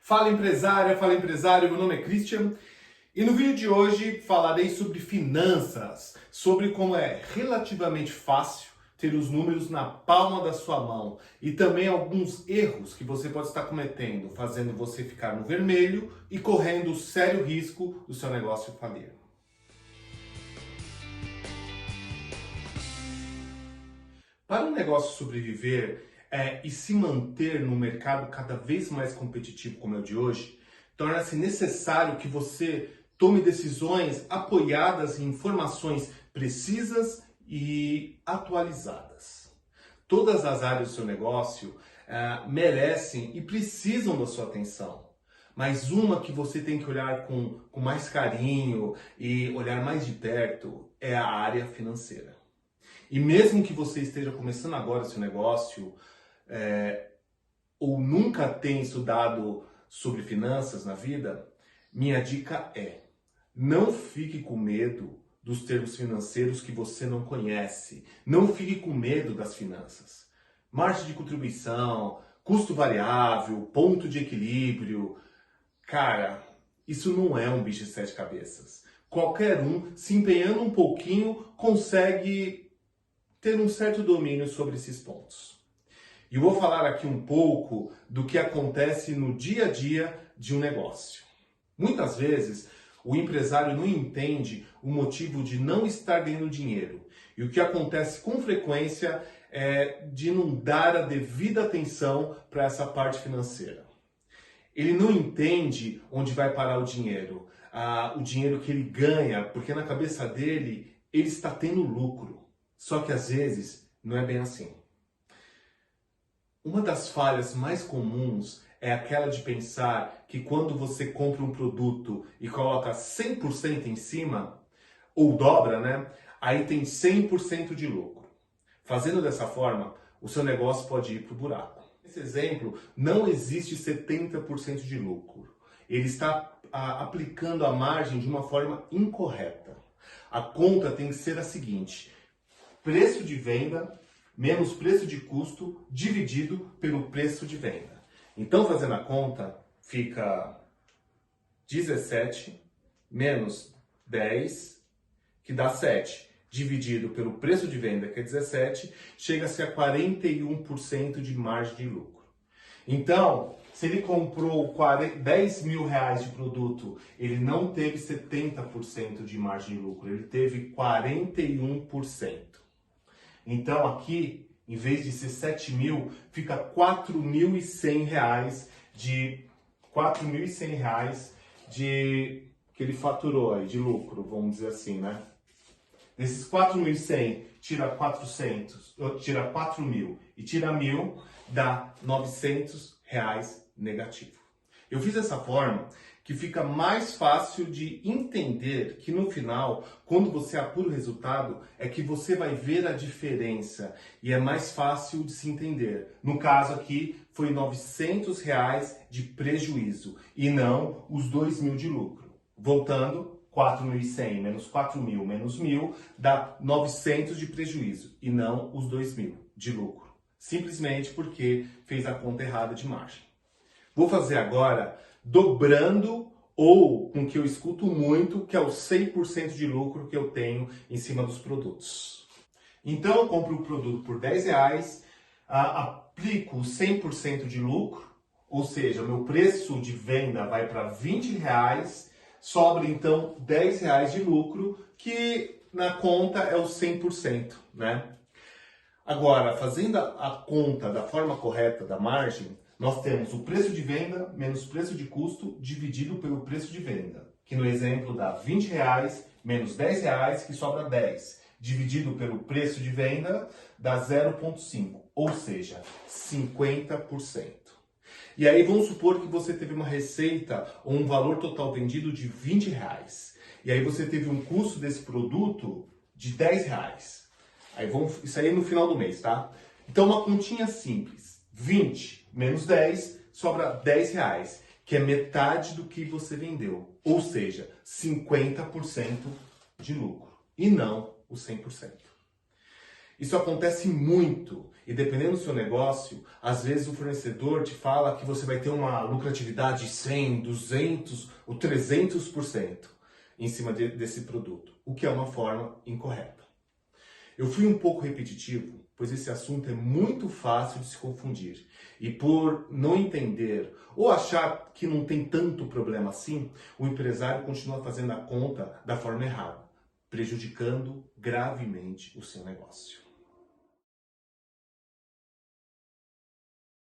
Fala empresário, meu nome é Christian e no vídeo de hoje falarei sobre finanças, sobre como é relativamente fácil ter os números na palma da sua mão e também alguns erros que você pode estar cometendo, fazendo você ficar no vermelho e correndo sério risco do seu negócio falir. Para um negócio sobreviver e se manter no mercado cada vez mais competitivo como é o de hoje, torna-se necessário que você tome decisões apoiadas em informações precisas e atualizadas. Todas as áreas do seu negócio merecem e precisam da sua atenção. Mas uma que você tem que olhar com mais carinho e olhar mais de perto é a área financeira. E mesmo que você esteja começando agora seu negócio, ou nunca tenha estudado sobre finanças na vida, minha dica é: não fique com medo dos termos financeiros que você não conhece. Não fique com medo das finanças. Margem de contribuição, custo variável, ponto de equilíbrio. Cara, isso não é um bicho de sete cabeças. Qualquer um, se empenhando um pouquinho, consegue ter um certo domínio sobre esses pontos. E eu vou falar aqui um pouco do que acontece no dia a dia de um negócio. Muitas vezes, o empresário não entende o motivo de não estar ganhando dinheiro. E o que acontece com frequência é de não dar a devida atenção para essa parte financeira. Ele não entende onde vai parar o dinheiro que ele ganha, porque na cabeça dele, ele está tendo lucro. Só que às vezes não é bem assim. Uma das falhas mais comuns é aquela de pensar que quando você compra um produto e coloca 100% em cima, ou dobra, né? Aí tem 100% de lucro. Fazendo dessa forma, o seu negócio pode ir para o buraco. Nesse exemplo, não existe 70% de lucro. Ele está aplicando a margem de uma forma incorreta. A conta tem que ser a seguinte: preço de venda menos preço de custo dividido pelo preço de venda. Então, fazendo a conta, fica 17 menos 10, que dá 7, dividido pelo preço de venda, que é 17, chega-se a 41% de margem de lucro. Então, se ele comprou 10 mil reais de produto, ele não teve 70% de margem de lucro, ele teve 41%. Então aqui, em vez de ser 7 mil, fica 4.100 reais de que ele faturou aí, de lucro, vamos dizer assim, né? Desses 4.100, tira 400, tira 4 mil e tira 1.000, dá 900 reais negativo. Eu fiz dessa forma que fica mais fácil de entender que no final, quando você apura o resultado, é que você vai ver a diferença e é mais fácil de se entender. No caso aqui, foi 900 reais de prejuízo e não os 2.000 de lucro. Voltando, 4.100 menos 4.000 menos 1.000 dá 900 de prejuízo e não os 2.000 de lucro. Simplesmente porque fez a conta errada de margem. Vou fazer agora dobrando ou com o que eu escuto muito, que é o 100% de lucro que eu tenho em cima dos produtos. Então eu compro o produto por 10 reais, aplico 100% de lucro, ou seja, meu preço de venda vai para 20 reais, sobra então 10 reais de lucro, que na conta é o 100%, né? Agora, fazendo a conta da forma correta da margem, nós temos o preço de venda menos preço de custo dividido pelo preço de venda, que no exemplo dá 20 reais menos 10 reais, que sobra 10, dividido pelo preço de venda dá 0,5, ou seja, 50%. E aí vamos supor que você teve uma receita ou um valor total vendido de 20 reais. E aí você teve um custo desse produto de 10 reais. Isso aí é no final do mês, tá? Então uma continha simples, 20 menos 10, sobra 10 reais, que é metade do que você vendeu. Ou seja, 50% de lucro, e não os 100%. Isso acontece muito e dependendo do seu negócio, às vezes o fornecedor te fala que você vai ter uma lucratividade de 100, 200 ou 300% em cima desse produto, o que é uma forma incorreta. Eu fui um pouco repetitivo, pois esse assunto é muito fácil de se confundir. E por não entender ou achar que não tem tanto problema assim, o empresário continua fazendo a conta da forma errada, prejudicando gravemente o seu negócio.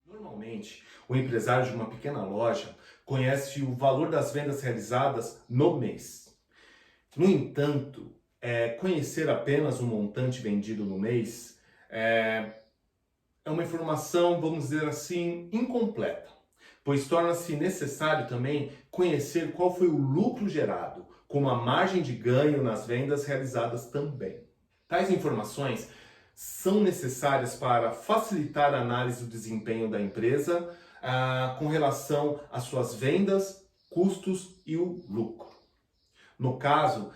Normalmente, o empresário de uma pequena loja conhece o valor das vendas realizadas no mês. No entanto, conhecer apenas o montante vendido no mês é uma informação, vamos dizer assim, incompleta, pois torna-se necessário também conhecer qual foi o lucro gerado, como a margem de ganho nas vendas realizadas também. Tais informações são necessárias para facilitar a análise do desempenho da empresa com relação às suas vendas, custos e o lucro. No caso,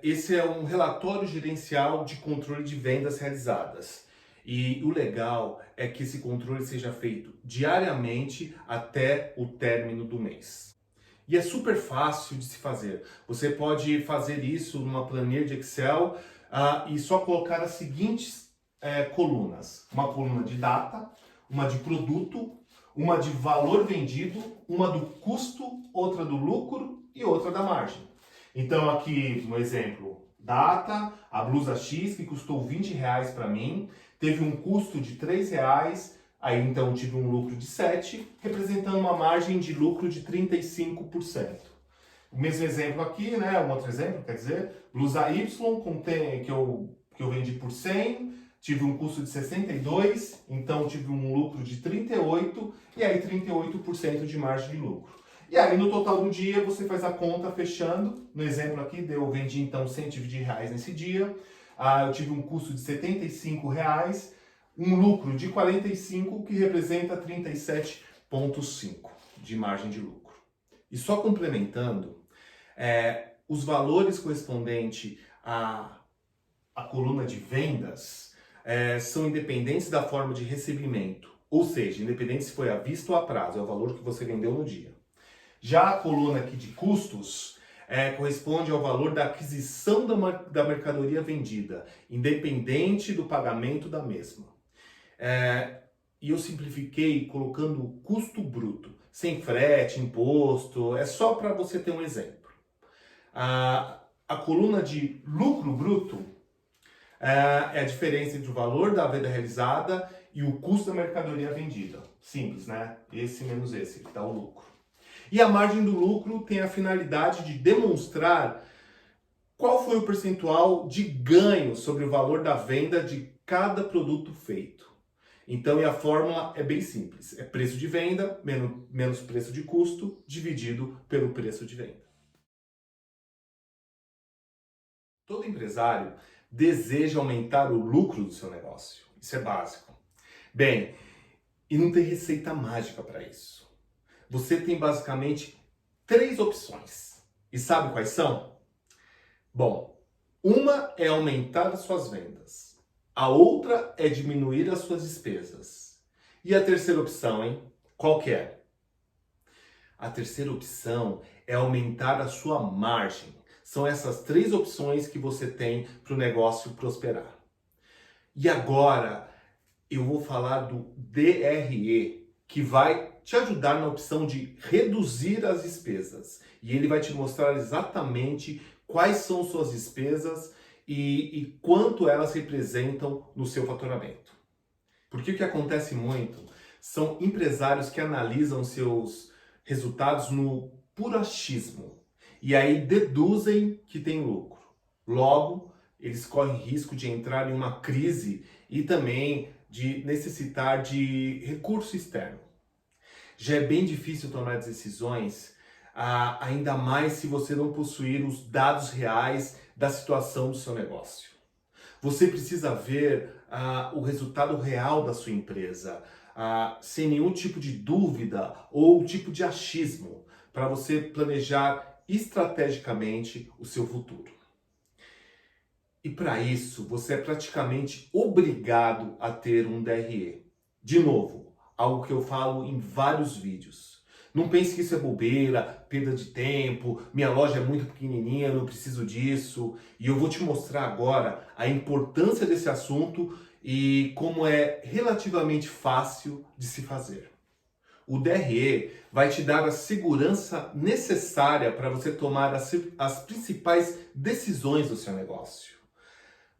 esse é um relatório gerencial de controle de vendas realizadas. E o legal é que esse controle seja feito diariamente até o término do mês. E é super fácil de se fazer. Você pode fazer isso numa planilha de Excel e só colocar as seguintes colunas. Uma coluna de data, uma de produto, uma de valor vendido, uma do custo, outra do lucro e outra da margem. Então aqui, um exemplo, data, a blusa X que custou R$20 para mim, teve um custo de R$3, aí então tive um lucro de 7, representando uma margem de lucro de 35%. O mesmo exemplo aqui, né, um outro exemplo, quer dizer, blusa Y que eu vendi por 100, tive um custo de 62, então tive um lucro de 38 e aí 38% de margem de lucro. E aí no total do dia você faz a conta fechando, no exemplo aqui eu vendi então R$120 nesse dia, eu tive um custo de R$75, um lucro de 45 que representa 37,5 de margem de lucro. E só complementando, os valores correspondentes à coluna de vendas são independentes da forma de recebimento, ou seja, independente se foi à vista ou a prazo, é o valor que você vendeu no dia. Já a coluna aqui de custos corresponde ao valor da aquisição da mercadoria vendida, independente do pagamento da mesma. E eu simplifiquei colocando o custo bruto, sem frete, imposto, é só para você ter um exemplo. A coluna de lucro bruto é a diferença entre o valor da venda realizada e o custo da mercadoria vendida. Simples, né? Esse menos esse, que dá o lucro. E a margem do lucro tem a finalidade de demonstrar qual foi o percentual de ganho sobre o valor da venda de cada produto feito. Então, a fórmula é bem simples. É preço de venda menos preço de custo dividido pelo preço de venda. Todo empresário deseja aumentar o lucro do seu negócio. Isso é básico. Bem, e não tem receita mágica para isso. Você tem basicamente 3 opções. E sabe quais são? Bom, uma é aumentar as suas vendas. A outra é diminuir as suas despesas. E a terceira opção, hein? Qual que é? A terceira opção é aumentar a sua margem. São essas 3 opções que você tem para o negócio prosperar. E agora eu vou falar do DRE, que vai te ajudar na opção de reduzir as despesas. E ele vai te mostrar exatamente quais são suas despesas e quanto elas representam no seu faturamento. Porque o que acontece muito são empresários que analisam seus resultados no puro achismo e aí deduzem que tem lucro. Logo, eles correm risco de entrar em uma crise e também de necessitar de recurso externo. Já é bem difícil tomar decisões, ainda mais se você não possuir os dados reais da situação do seu negócio. Você precisa ver o resultado real da sua empresa, sem nenhum tipo de dúvida ou tipo de achismo, para você planejar estrategicamente o seu futuro. E para isso, você é praticamente obrigado a ter um DRE. De novo, algo que eu falo em vários vídeos. Não pense que isso é bobeira, perda de tempo, minha loja é muito pequenininha, não preciso disso. E eu vou te mostrar agora a importância desse assunto e como é relativamente fácil de se fazer. O DRE vai te dar a segurança necessária para você tomar as principais decisões do seu negócio.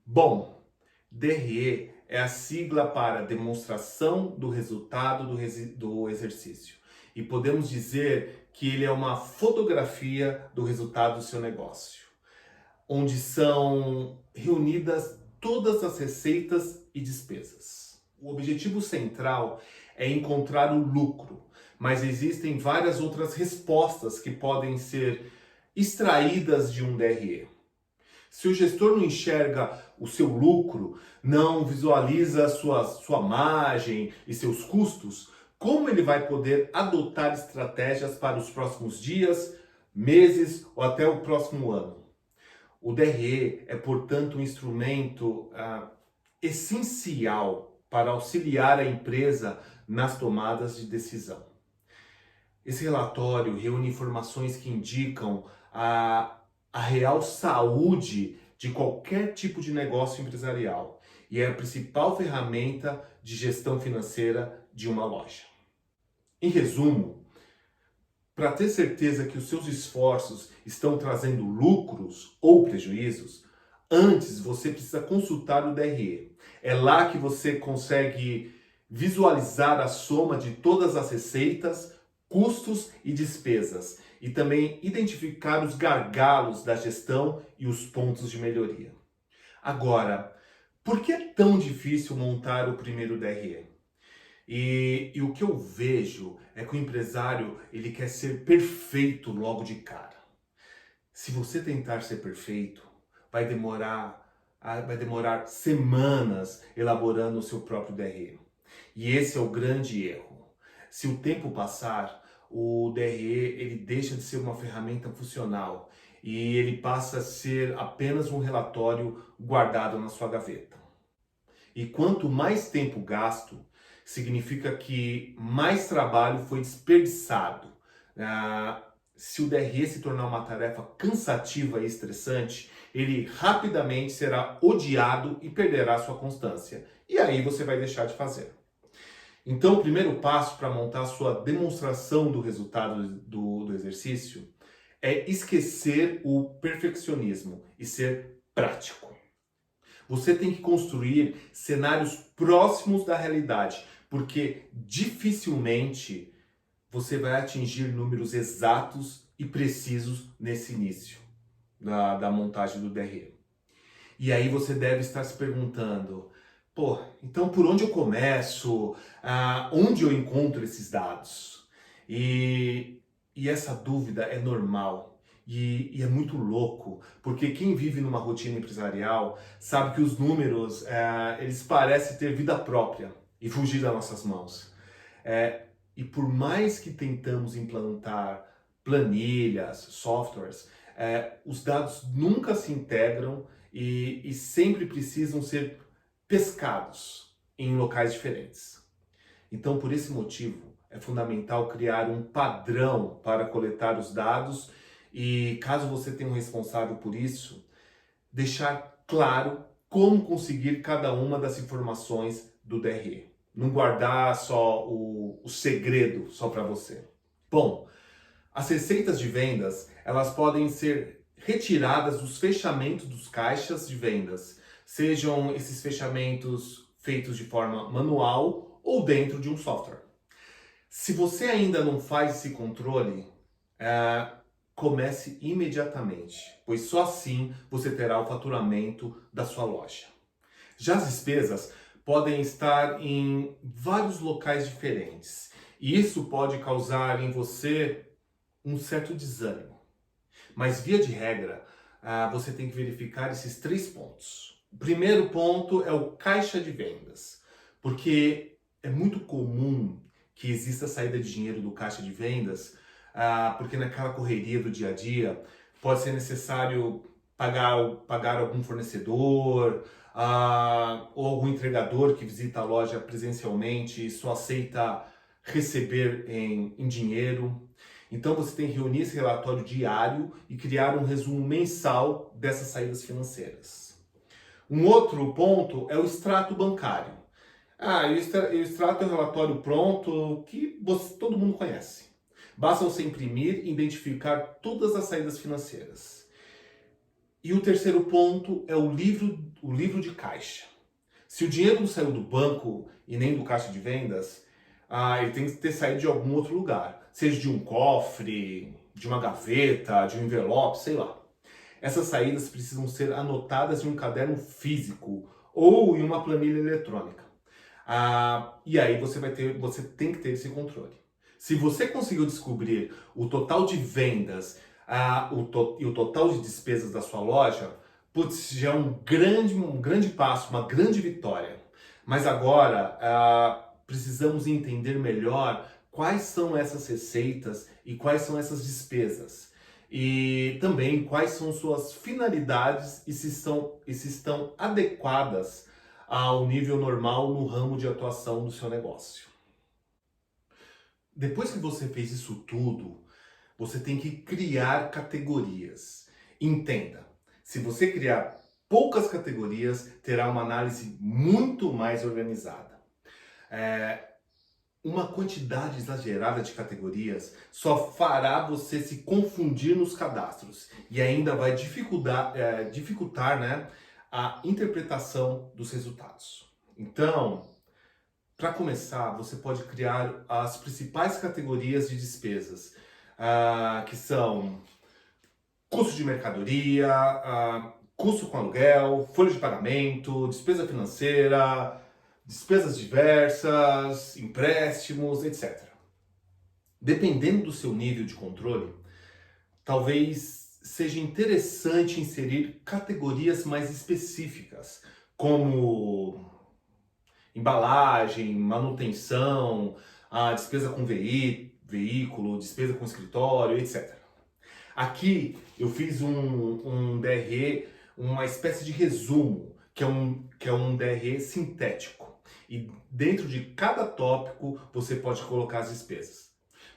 Bom, DRE é a sigla para demonstração do resultado do exercício. E podemos dizer que ele é uma fotografia do resultado do seu negócio, onde são reunidas todas as receitas e despesas. O objetivo central é encontrar o lucro, mas existem várias outras respostas que podem ser extraídas de um DRE. Se o gestor não enxerga o seu lucro, não visualiza sua margem e seus custos, como ele vai poder adotar estratégias para os próximos dias, meses ou até o próximo ano? O DRE é, portanto, um instrumento essencial para auxiliar a empresa nas tomadas de decisão. Esse relatório reúne informações que indicam a real saúde de qualquer tipo de negócio empresarial e é a principal ferramenta de gestão financeira de uma loja. Em resumo, para ter certeza que os seus esforços estão trazendo lucros ou prejuízos, antes você precisa consultar o DRE. É lá que você consegue visualizar a soma de todas as receitas, custos e despesas e também identificar os gargalos da gestão e os pontos de melhoria. Agora, por que é tão difícil montar o primeiro DRE? E o que eu vejo é que o empresário ele quer ser perfeito logo de cara. Se você tentar ser perfeito, vai demorar semanas elaborando o seu próprio DRE. E esse é o grande erro. Se o tempo passar, o DRE ele deixa de ser uma ferramenta funcional e ele passa a ser apenas um relatório guardado na sua gaveta. E quanto mais tempo gasto, significa que mais trabalho foi desperdiçado. Se o DRE se tornar uma tarefa cansativa e estressante, ele rapidamente será odiado e perderá sua constância. E aí você vai deixar de fazer. Então, o primeiro passo para montar a sua demonstração do resultado do exercício é esquecer o perfeccionismo e ser prático. Você tem que construir cenários próximos da realidade, porque dificilmente você vai atingir números exatos e precisos nesse início da montagem do DRE. E aí você deve estar se perguntando, então por onde eu começo? Onde eu encontro esses dados? E essa dúvida é normal. E é muito louco, porque quem vive numa rotina empresarial sabe que os números, eles parecem ter vida própria e fugir das nossas mãos. E por mais que tentamos implantar planilhas, softwares, os dados nunca se integram e sempre precisam ser pescados em locais diferentes. Então, por esse motivo, é fundamental criar um padrão para coletar os dados e, caso você tenha um responsável por isso, deixar claro como conseguir cada uma das informações do DRE. Não guardar só o segredo só para você. Bom, as receitas de vendas, elas podem ser retiradas dos fechamentos dos caixas de vendas, sejam esses fechamentos feitos de forma manual ou dentro de um software. Se você ainda não faz esse controle, comece imediatamente, pois só assim você terá o faturamento da sua loja. Já as despesas podem estar em vários locais diferentes e isso pode causar em você um certo desânimo. Mas, via de regra, você tem que verificar esses 3 pontos. O primeiro ponto é o caixa de vendas, porque é muito comum que exista saída de dinheiro do caixa de vendas, porque naquela correria do dia a dia pode ser necessário pagar algum fornecedor, ou algum entregador que visita a loja presencialmente e só aceita receber em dinheiro. Então você tem que reunir esse relatório diário e criar um resumo mensal dessas saídas financeiras. Um outro ponto é o extrato bancário. O extrato é um relatório pronto que todo mundo conhece. Basta você imprimir e identificar todas as saídas financeiras. E o terceiro ponto é o livro de caixa. Se o dinheiro não saiu do banco e nem do caixa de vendas, ele tem que ter saído de algum outro lugar. Seja de um cofre, de uma gaveta, de um envelope, sei lá. Essas saídas precisam ser anotadas em um caderno físico ou em uma planilha eletrônica. E aí você tem que ter esse controle. Se você conseguiu descobrir o total de vendas e o total de despesas da sua loja, putz, já é um grande passo, uma grande vitória. Mas agora precisamos entender melhor quais são essas receitas e quais são essas despesas. E também quais são suas finalidades e se estão adequadas ao nível normal no ramo de atuação do seu negócio. Depois que você fez isso tudo, você tem que criar categorias. Entenda, se você criar poucas categorias, terá uma análise muito mais organizada. Uma quantidade exagerada de categorias só fará você se confundir nos cadastros e ainda vai dificultar, né, a interpretação dos resultados. Então, para começar, você pode criar as principais categorias de despesas, que são custo de mercadoria, custo com aluguel, folha de pagamento, despesa financeira, despesas diversas, empréstimos, etc. Dependendo do seu nível de controle, talvez seja interessante inserir categorias mais específicas, como embalagem, manutenção, a despesa com veículo, despesa com escritório, etc. Aqui eu fiz um DRE, uma espécie de resumo, que é um DRE sintético. E dentro de cada tópico você pode colocar as despesas.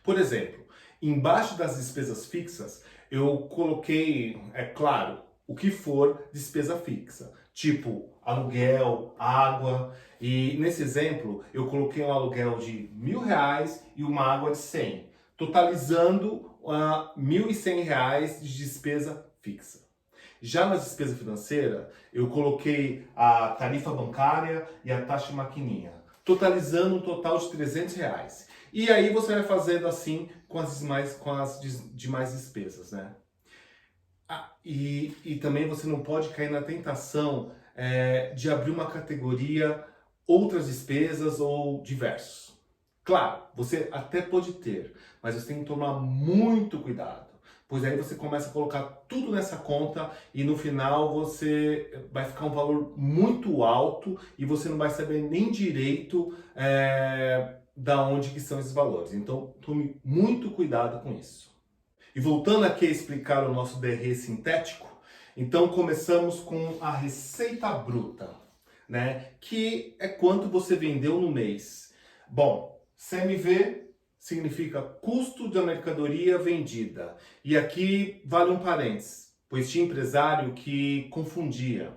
Por exemplo, embaixo das despesas fixas, eu coloquei, é claro, o que for despesa fixa, tipo aluguel, água. E nesse exemplo, eu coloquei um aluguel de R$1.000 e uma água de 100, totalizando R$1.100 de despesa fixa. Já na despesa financeira, eu coloquei a tarifa bancária e a taxa de maquininha, totalizando um total de R$300. E aí você vai fazendo assim com as demais despesas, né? E também você não pode cair na tentação de abrir uma categoria outras despesas ou diversos. Claro, você até pode ter, mas você tem que tomar muito cuidado, pois aí você começa a colocar tudo nessa conta e no final você vai ficar um valor muito alto e você não vai saber nem direito da onde que são esses valores. Então tome muito cuidado com isso. E voltando aqui a explicar o nosso DRE sintético, então começamos com a receita bruta, né? Que é quanto você vendeu no mês. Bom, CMV significa custo da mercadoria vendida. E aqui vale um parênteses, pois tinha empresário que confundia.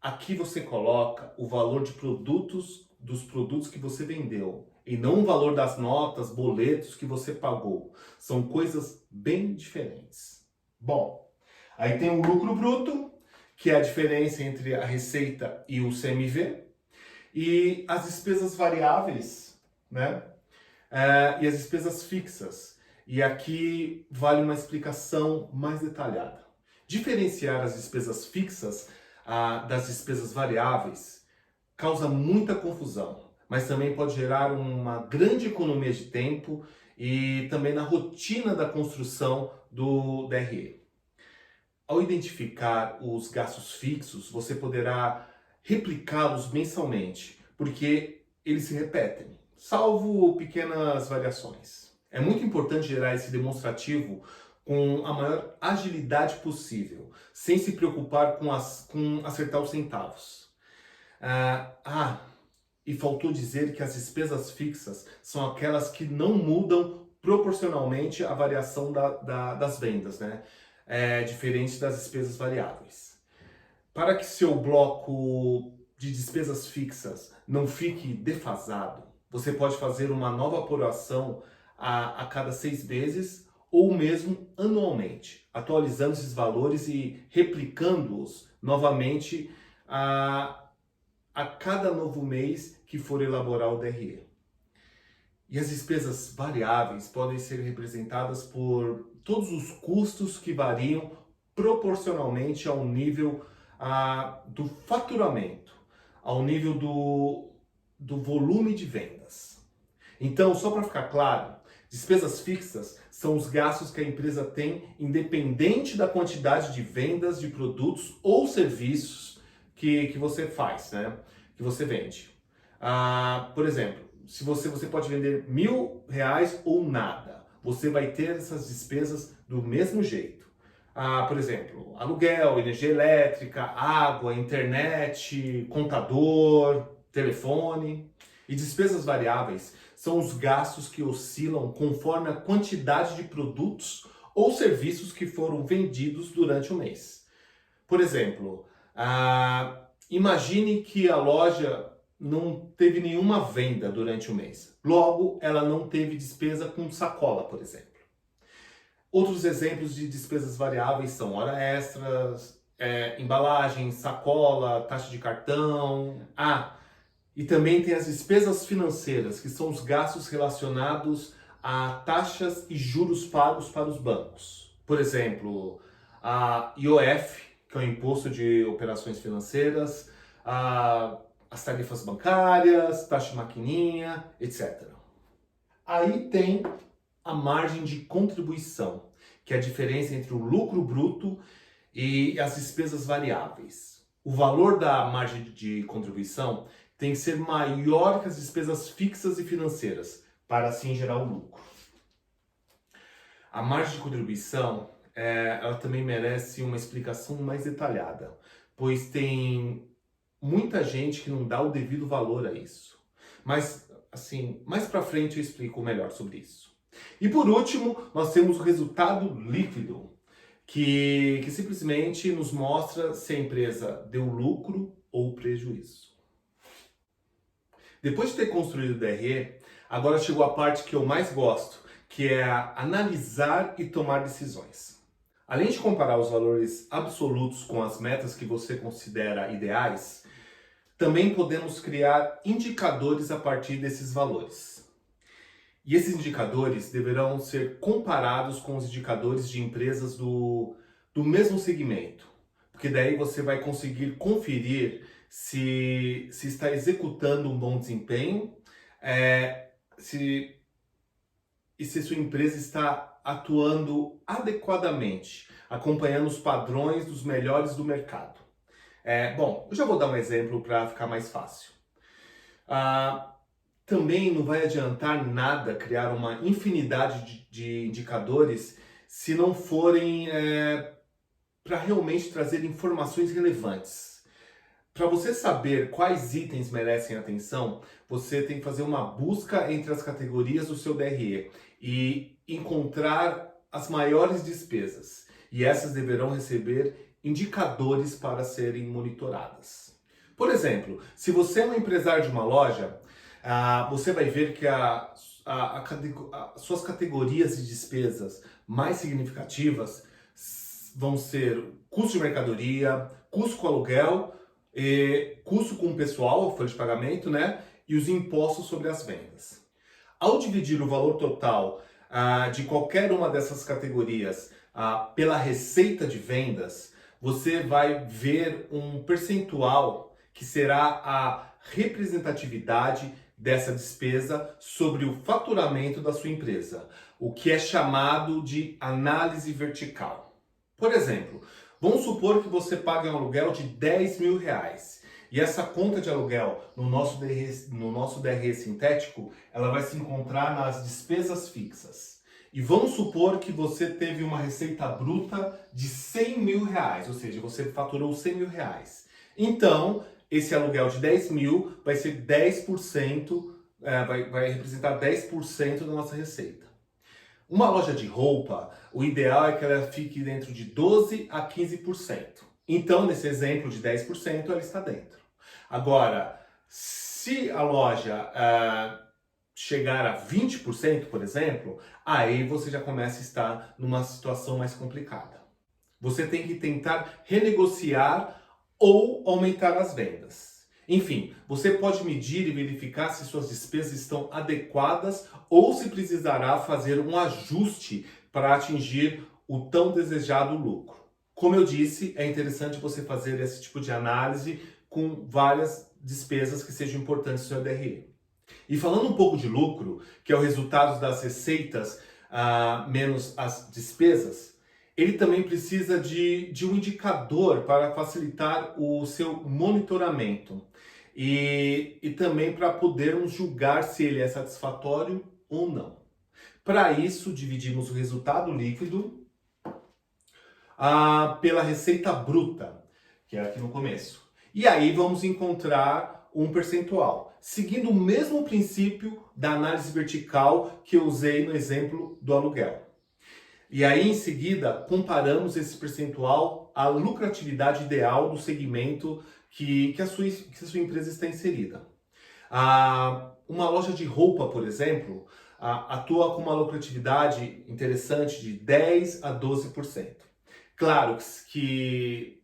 Aqui você coloca o valor dos produtos que você vendeu e não o valor das notas, boletos que você pagou. São coisas bem diferentes. Bom, aí tem o lucro bruto, que é a diferença entre a receita e o CMV, e as despesas variáveis, né? E as despesas fixas. E aqui vale uma explicação mais detalhada. Diferenciar as despesas fixas das despesas variáveis causa muita confusão, mas também pode gerar uma grande economia de tempo e também na rotina da construção do DRE. Ao identificar os gastos fixos, você poderá replicá-los mensalmente, porque eles se repetem, salvo pequenas variações. É muito importante gerar esse demonstrativo com a maior agilidade possível, sem se preocupar com acertar os centavos. E faltou dizer que as despesas fixas são aquelas que não mudam proporcionalmente à variação das vendas, né? Diferente das despesas variáveis. Para que seu bloco de despesas fixas não fique defasado, você pode fazer uma nova apuração a cada 6 meses ou mesmo anualmente, atualizando esses valores e replicando-os novamente a cada novo mês que for elaborar o DRE. E as despesas variáveis podem ser representadas por todos os custos que variam proporcionalmente ao nível do faturamento, ao nível do volume de vendas. Então, só para ficar claro, despesas fixas são os gastos que a empresa tem independente da quantidade de vendas de produtos ou serviços que você faz, né? Que você vende. Por exemplo, se você pode vender R$1.000 ou nada, você vai ter essas despesas do mesmo jeito. Por exemplo, aluguel, energia elétrica, água, internet, contador, telefone. E despesas variáveis são os gastos que oscilam conforme a quantidade de produtos ou serviços que foram vendidos durante o mês. Por exemplo, imagine que a loja não teve nenhuma venda durante o mês. Logo, ela não teve despesa com sacola, por exemplo. Outros exemplos de despesas variáveis são hora extras, embalagem, sacola, taxa de cartão. E também tem as despesas financeiras, que são os gastos relacionados a taxas e juros pagos para os bancos. Por exemplo, a IOF, que é o Imposto de Operações Financeiras, as tarifas bancárias, taxa de maquininha, etc. Aí tem a margem de contribuição, que é a diferença entre o lucro bruto e as despesas variáveis. O valor da margem de contribuição tem que ser maior que as despesas fixas e financeiras, para assim gerar o lucro. A margem de contribuição, ela também merece uma explicação mais detalhada, pois tem muita gente que não dá o devido valor a isso. Mas, assim, mais para frente eu explico melhor sobre isso. E por último, nós temos o resultado líquido, que simplesmente nos mostra se a empresa deu lucro ou prejuízo. Depois de ter construído o DRE, agora chegou a parte que eu mais gosto, que é analisar e tomar decisões. Além de comparar os valores absolutos com as metas que você considera ideais, também podemos criar indicadores a partir desses valores. E esses indicadores deverão ser comparados com os indicadores de empresas do mesmo segmento, porque daí você vai conseguir conferir se está executando um bom desempenho se sua empresa está atuando adequadamente, acompanhando os padrões dos melhores do mercado. Bom, eu já vou dar um exemplo para ficar mais fácil. Também não vai adiantar nada criar uma infinidade de indicadores se não forem para realmente trazer informações relevantes. Para você saber quais itens merecem atenção, você tem que fazer uma busca entre as categorias do seu DRE e encontrar as maiores despesas. E essas deverão receber indicadores para serem monitoradas. Por exemplo, se você é um empresário de uma loja, você vai ver que suas categorias de despesas mais significativas vão ser custo de mercadoria, custo com aluguel, custo com o pessoal, folha de pagamento, né? E os impostos sobre as vendas. Ao dividir o valor total de qualquer uma dessas categorias pela receita de vendas, você vai ver um percentual que será a representatividade dessa despesa sobre o faturamento da sua empresa, o que é chamado de análise vertical. Por exemplo, vamos supor que você paga um aluguel de R$10.000 e essa conta de aluguel no nosso DRE sintético, ela vai se encontrar nas despesas fixas. E vamos supor que você teve uma receita bruta de 100 mil reais, ou seja, você faturou 100 mil reais. Então, esse aluguel de 10 mil vai ser 10%, vai representar 10% da nossa receita. Uma loja de roupa, o ideal é que ela fique dentro de 12 a 15%. Então, nesse exemplo de 10%, ela está dentro. Agora, se a loja chegar a 20%, por exemplo, aí você já começa a estar numa situação mais complicada. Você tem que tentar renegociar ou aumentar as vendas. Enfim, você pode medir e verificar se suas despesas estão adequadas ou se precisará fazer um ajuste para atingir o tão desejado lucro. Como eu disse, é interessante você fazer esse tipo de análise com várias despesas que sejam importantes no seu DRE. E falando um pouco de lucro, que é o resultado das receitas menos as despesas, ele também precisa de um indicador para facilitar o seu monitoramento e também para podermos julgar se ele é satisfatório ou não. Para isso, dividimos o resultado líquido pela receita bruta, que é aqui no começo. E aí vamos encontrar um percentual, seguindo o mesmo princípio da análise vertical que eu usei no exemplo do aluguel. E aí, em seguida, comparamos esse percentual à lucratividade ideal do segmento que a sua empresa está inserida. Uma loja de roupa, por exemplo, atua com uma lucratividade interessante de 10 a 12%. Claro que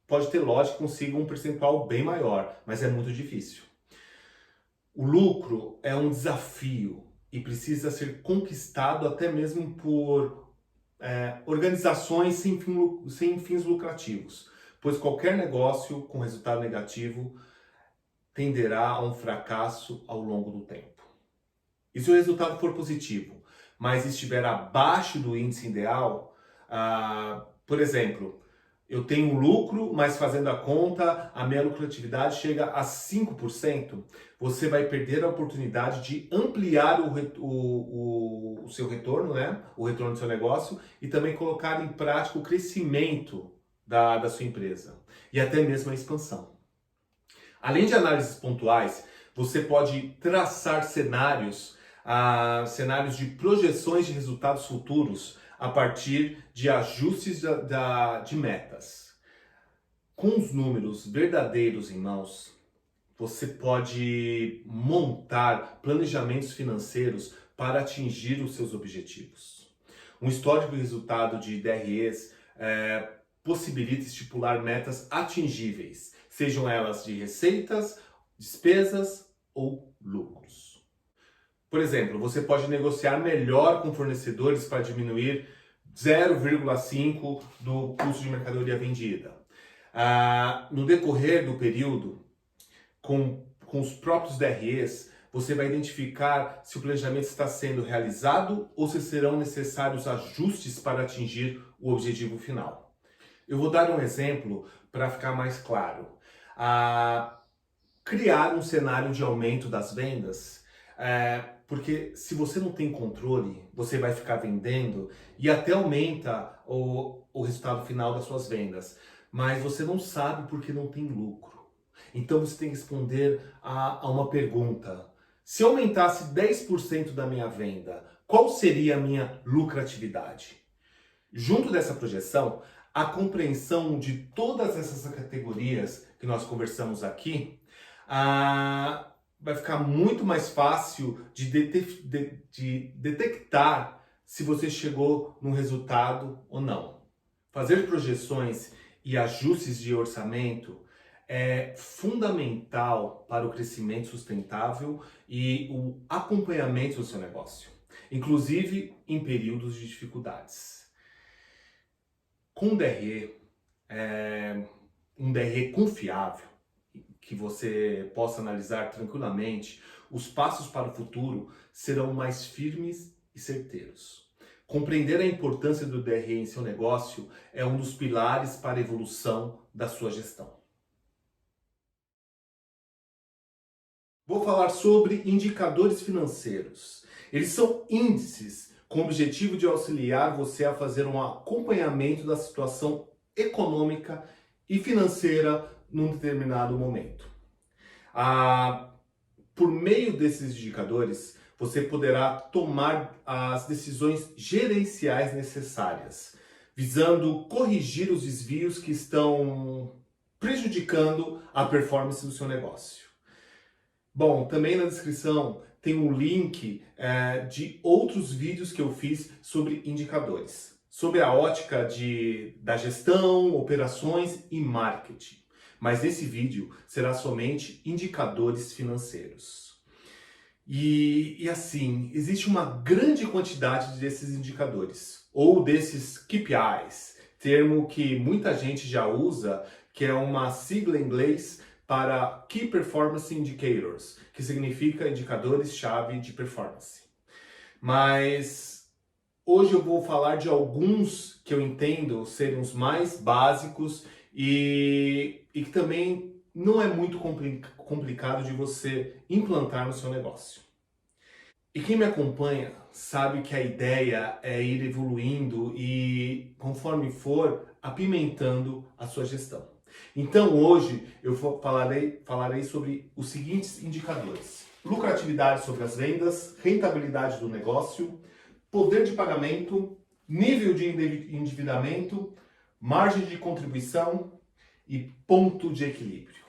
pode ter loja que consiga um percentual bem maior, mas é muito difícil. O lucro é um desafio e precisa ser conquistado até mesmo por organizações sem fins lucrativos, pois qualquer negócio com resultado negativo tenderá a um fracasso ao longo do tempo. E se o resultado for positivo, mas estiver abaixo do índice ideal, por exemplo, eu tenho lucro, mas fazendo a conta, a minha lucratividade chega a 5%, você vai perder a oportunidade de ampliar o seu retorno, né? O retorno do seu negócio e também colocar em prática o crescimento da sua empresa e até mesmo a expansão. Além de análises pontuais, você pode traçar cenários de projeções de resultados futuros a partir de ajustes de metas. Com os números verdadeiros em mãos, você pode montar planejamentos financeiros para atingir os seus objetivos. Um histórico resultado de DREs possibilita estipular metas atingíveis, sejam elas de receitas, despesas ou lucros. Por exemplo, você pode negociar melhor com fornecedores para diminuir 0,5% do custo de mercadoria vendida. No decorrer do período, com os próprios DREs, você vai identificar se o planejamento está sendo realizado ou se serão necessários ajustes para atingir o objetivo final. Eu vou dar um exemplo para ficar mais claro. Criar um cenário de aumento das vendas, porque se você não tem controle, você vai ficar vendendo e até aumenta o resultado final das suas vendas, mas você não sabe porque não tem lucro. Então você tem que responder a uma pergunta. Se eu aumentasse 10% da minha venda, qual seria a minha lucratividade? Junto dessa projeção, a compreensão de todas essas categorias que nós conversamos aqui, vai ficar muito mais fácil de detectar se você chegou num resultado ou não. Fazer projeções e ajustes de orçamento é fundamental para o crescimento sustentável e o acompanhamento do seu negócio, inclusive em períodos de dificuldades. Com um DRE confiável, que você possa analisar tranquilamente, os passos para o futuro serão mais firmes e certeiros. Compreender a importância do DRE em seu negócio é um dos pilares para a evolução da sua gestão. Vou falar sobre indicadores financeiros. Eles são índices com o objetivo de auxiliar você a fazer um acompanhamento da situação econômica e financeira num determinado momento. Por meio desses indicadores, você poderá tomar as decisões gerenciais necessárias, visando corrigir os desvios que estão prejudicando a performance do seu negócio. Bom, também na descrição tem um link de outros vídeos que eu fiz sobre indicadores, sobre a ótica da gestão, operações e marketing. Mas esse vídeo será somente indicadores financeiros. E assim, existe uma grande quantidade desses indicadores, ou desses KPIs, termo que muita gente já usa, que é uma sigla em inglês para Key Performance Indicators, que significa indicadores-chave de performance. Mas hoje eu vou falar de alguns que eu entendo serem os mais básicos e que também não é muito complicado de você implantar no seu negócio. E quem me acompanha sabe que a ideia é ir evoluindo e, conforme for, apimentando a sua gestão. Então hoje eu falarei sobre os seguintes indicadores: lucratividade sobre as vendas, rentabilidade do negócio, poder de pagamento, nível de endividamento, margem de contribuição e ponto de equilíbrio.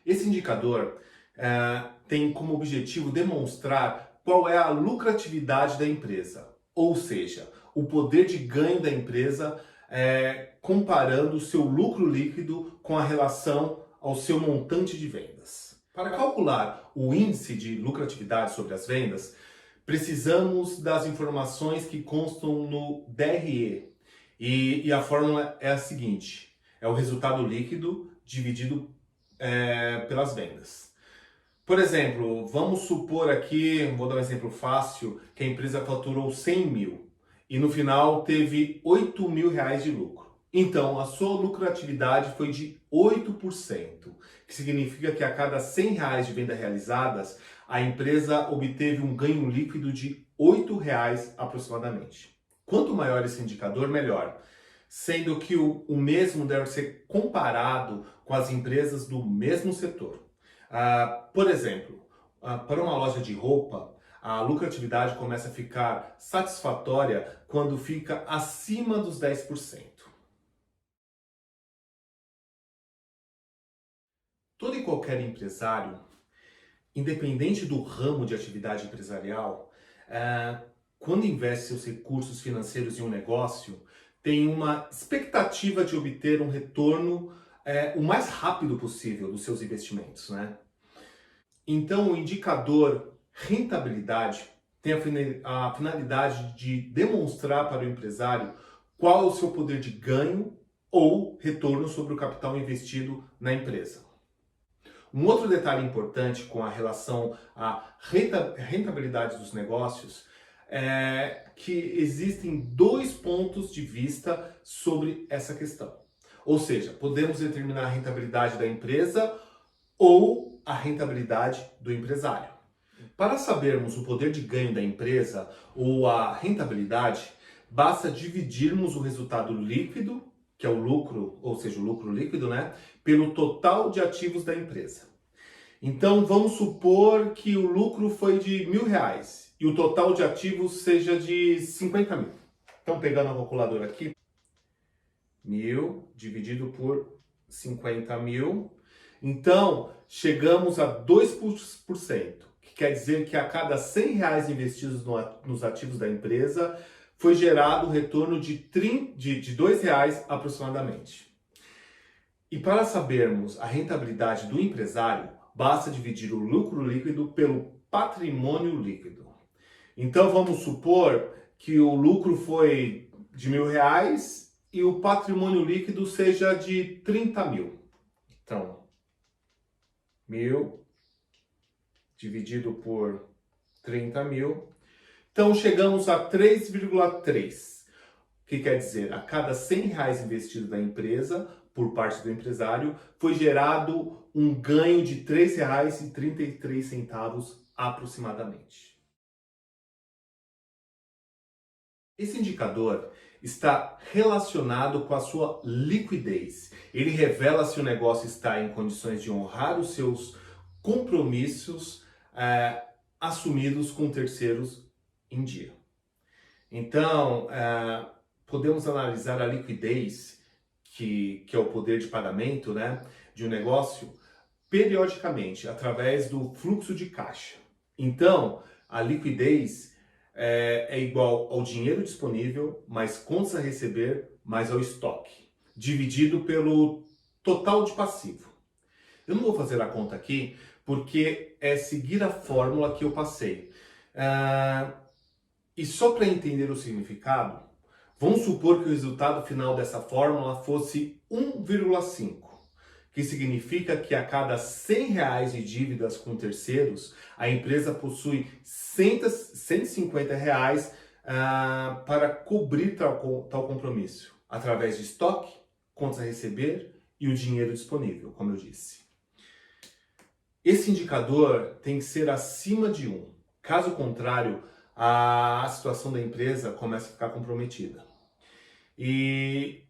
Esse indicador tem como objetivo demonstrar qual é a lucratividade da empresa, ou seja, o poder de ganho da empresa comparando o seu lucro líquido com a relação ao seu montante de vendas. Para calcular o índice de lucratividade sobre as vendas, precisamos das informações que constam no DRE. E a fórmula é a seguinte: é o resultado líquido dividido pelas vendas. Por exemplo, vamos supor aqui, vou dar um exemplo fácil, que a empresa faturou 100 mil e no final teve 8 mil reais de lucro. Então, a sua lucratividade foi de 8%, que significa que a cada 100 reais de venda realizadas, a empresa obteve um ganho líquido de 8 reais aproximadamente. Quanto maior esse indicador, melhor. Sendo que o mesmo deve ser comparado com as empresas do mesmo setor. Por exemplo, para uma loja de roupa, a lucratividade começa a ficar satisfatória quando fica acima dos 10%. Todo e qualquer empresário, independente do ramo de atividade empresarial, quando investe seus recursos financeiros em um negócio, tem uma expectativa de obter um retorno o mais rápido possível dos seus investimentos, né? Então, o indicador rentabilidade tem a finalidade de demonstrar para o empresário qual é o seu poder de ganho ou retorno sobre o capital investido na empresa. Um outro detalhe importante com a relação à rentabilidade dos negócios é que existem dois pontos de vista sobre essa questão. Ou seja, podemos determinar a rentabilidade da empresa ou a rentabilidade do empresário. Para sabermos o poder de ganho da empresa ou a rentabilidade, basta dividirmos o resultado líquido, que é o lucro, ou seja, o lucro líquido, né, pelo total de ativos da empresa. Então, vamos supor que o lucro foi de R$1.000 e o total de ativos seja de 50 mil. Então, pegando a calculadora aqui, 1.000 dividido por 50 mil. Então, chegamos a 2%, que quer dizer que a cada R$100 investidos nos ativos da empresa, foi gerado um retorno de R$2 aproximadamente. E para sabermos a rentabilidade do empresário, basta dividir o lucro líquido pelo patrimônio líquido. Então vamos supor que o lucro foi de R$1.000 e o patrimônio líquido seja de 30 mil. Então, 1.000 dividido por 30 mil. Então chegamos a 3,3. Que quer dizer, a cada R$100 investido na empresa, por parte do empresário, foi gerado um ganho de R$3,33 aproximadamente. Esse indicador está relacionado com a sua liquidez. Ele revela se o negócio está em condições de honrar os seus compromissos assumidos com terceiros em dia. Então, podemos analisar a liquidez, que é o poder de pagamento, né, de um negócio, periodicamente, através do fluxo de caixa. Então, a liquidez é igual ao dinheiro disponível, mais contas a receber, mais ao estoque, dividido pelo total de passivo. Eu não vou fazer a conta aqui, porque é seguir a fórmula que eu passei. E só para entender o significado, vamos supor que o resultado final dessa fórmula fosse 1,5, que significa que a cada 100 reais de dívidas com terceiros, a empresa possui 150 reais para cobrir tal compromisso, através de estoque, contas a receber e o dinheiro disponível, como eu disse. Esse indicador tem que ser acima de 1. Caso contrário, a situação da empresa começa a ficar comprometida. E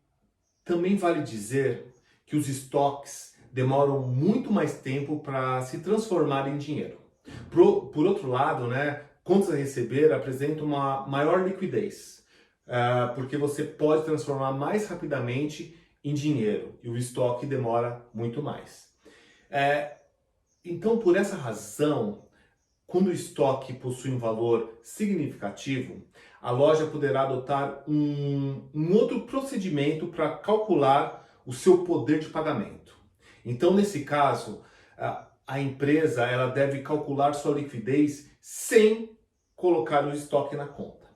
também vale dizer que os estoques demoram muito mais tempo para se transformar em dinheiro. Por outro lado, né, contas a receber apresentam uma maior liquidez, porque você pode transformar mais rapidamente em dinheiro e o estoque demora muito mais. Então, por essa razão, quando o estoque possui um valor significativo, a loja poderá adotar um outro procedimento para calcular o seu poder de pagamento. Então, nesse caso, a empresa ela deve calcular sua liquidez sem colocar o estoque na conta.